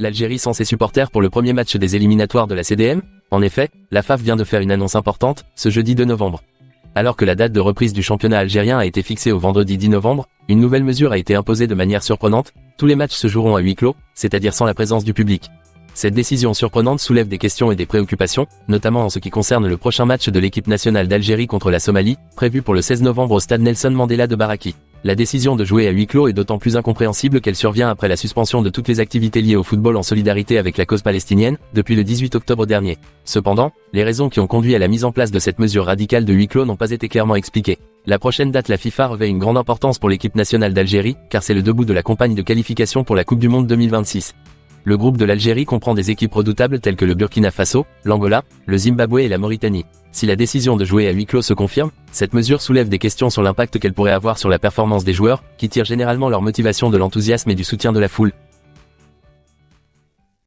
l'Algérie sans ses supporters pour le premier match des éliminatoires de la CDM? En effet, la FAF vient de faire une annonce importante, ce jeudi 2 novembre. Alors que la date de reprise du championnat algérien a été fixée au vendredi 10 novembre, une nouvelle mesure a été imposée de manière surprenante, tous les matchs se joueront à huis clos, c'est-à-dire sans la présence du public. Cette décision surprenante soulève des questions et des préoccupations, notamment en ce qui concerne le prochain match de l'équipe nationale d'Algérie contre la Somalie, prévu pour le 16 novembre au stade Nelson Mandela de Baraki. La décision de jouer à huis clos est d'autant plus incompréhensible qu'elle survient après la suspension de toutes les activités liées au football en solidarité avec la cause palestinienne, depuis le 18 octobre dernier. Cependant, les raisons qui ont conduit à la mise en place de cette mesure radicale de huis clos n'ont pas été clairement expliquées. La prochaine date, la FIFA revêt une grande importance pour l'équipe nationale d'Algérie, car c'est le début de la campagne de qualification pour la Coupe du Monde 2026. Le groupe de l'Algérie comprend des équipes redoutables telles que le Burkina Faso, l'Angola, le Zimbabwe et la Mauritanie. Si la décision de jouer à huis clos se confirme, cette mesure soulève des questions sur l'impact qu'elle pourrait avoir sur la performance des joueurs, qui tirent généralement leur motivation de l'enthousiasme et du soutien de la foule.